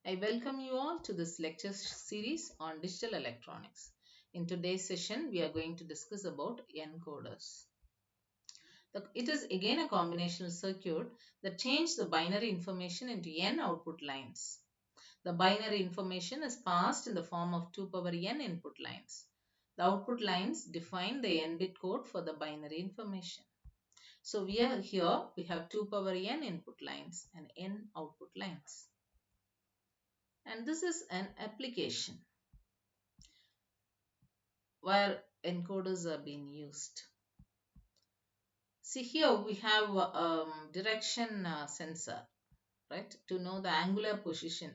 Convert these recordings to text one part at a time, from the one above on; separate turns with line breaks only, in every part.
I welcome you all to this lecture series on digital electronics. In today's session, we are going to discuss about encoders. It is again a combinational circuit that changes the binary information into n output lines. The binary information is passed in the form of 2 power n input lines. The output lines define the n-bit code for the binary information. So we have 2 power n input lines and n output lines. And this is an application where encoders are being used. See, here we have direction sensor, right, to know the angular position.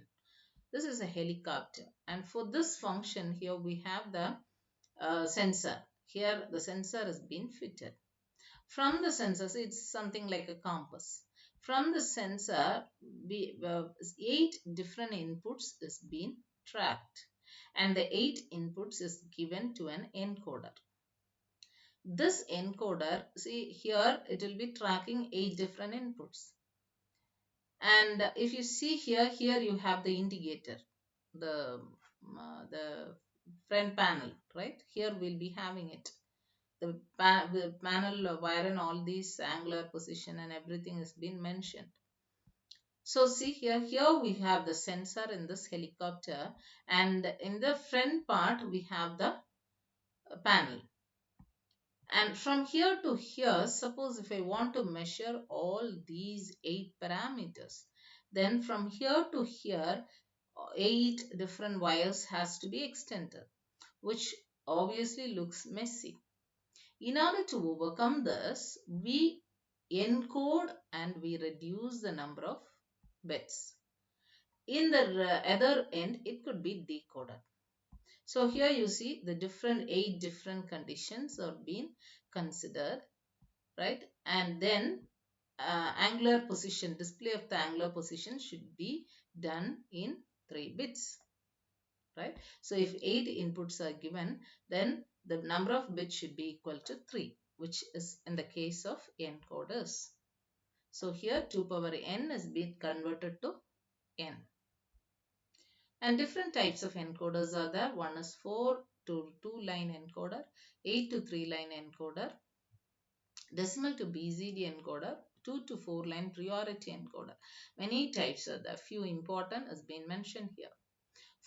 This is a helicopter, and for this function here we have the sensor. Here the sensor has been fitted. From the sensors, it's something like a compass. From the sensor, 8 different inputs is being tracked, and the 8 inputs is given to an encoder. This encoder, see here, it will be tracking 8 different inputs. And if you see here you have the indicator, the front panel, right? Here we'll be having it. The panel wire and all these angular position and everything has been mentioned. So see here we have the sensor in this helicopter, and in the front part we have the panel. And from here to here, suppose if I want to measure all these 8 parameters, then from here to here, 8 different wires has to be extended, which obviously looks messy. In order to overcome this, we encode and we reduce the number of bits. In the other end, it could be decoded. So here you see the 8 different conditions are being considered, right? And then angular position, display of the angular position should be done in 3 bits, right? So if 8 inputs are given, then the number of bits should be equal to 3, which is in the case of encoders. So here 2 power n is being converted to n. And different types of encoders are there. One is 4 to 2 line encoder, 8 to 3 line encoder, decimal to BZD encoder, 2 to 4 line priority encoder. Many types are there. Few important has been mentioned here.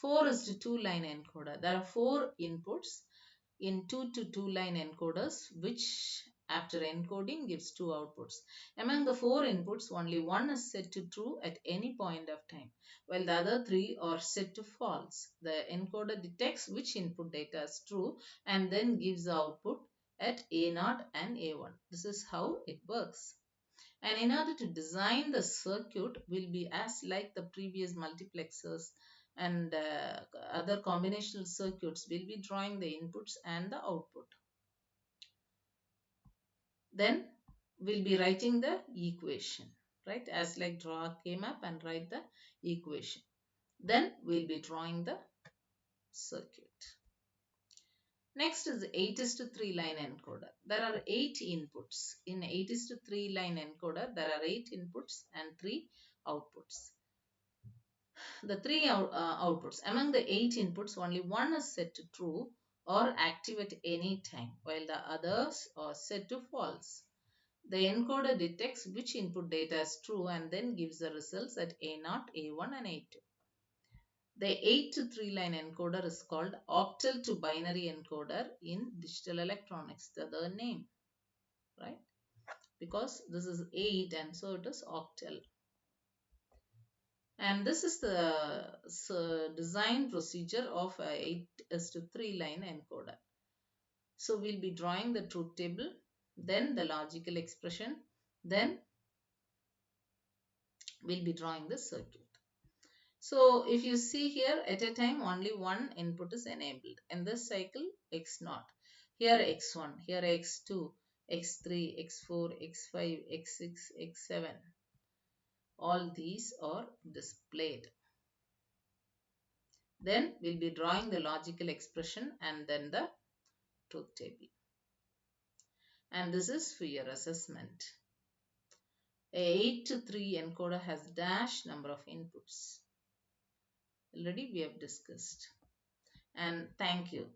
4 is to 2 line encoder. There are 4 inputs in 2 to 2 line encoders, which after encoding gives 2 outputs. Among the 4 inputs, only one is set to true at any point of time, while the other 3 are set to false. The encoder detects which input data is true and then gives the output at A0 and A1. This is how it works. And in order to design the circuit will be as like the previous multiplexers and other combinational circuits, will be drawing the inputs and the output. Then we'll be writing the equation, right? As like draw a K-map and write the equation. Then we'll be drawing the circuit. Next is 8 is to 3 line encoder. There are 8 inputs. In 8 is to 3 line encoder, there are 8 inputs and 3 outputs. The 3 outputs. Among the 8 inputs, only one is set to true or active at any time, while the others are set to false. The encoder detects which input data is true and then gives the results at A0, A1 and A2. The 8 to 3 line encoder is called octal to binary encoder in digital electronics, the other name, right? Because this is 8 and so it is octal. And this is the design procedure of a 8 is to 3 line encoder. So we'll be drawing the truth table, then the logical expression, then we'll be drawing the circuit. So if you see here, at a time only one input is enabled. In this cycle, X0. Here X1, here X2, X3, X4, X5, X6, X7. All these are displayed. Then we'll be drawing the logical expression and then the truth table. And this is for your assessment. A 8 to 3 encoder has dash number of inputs. already we have discussed. And thank you.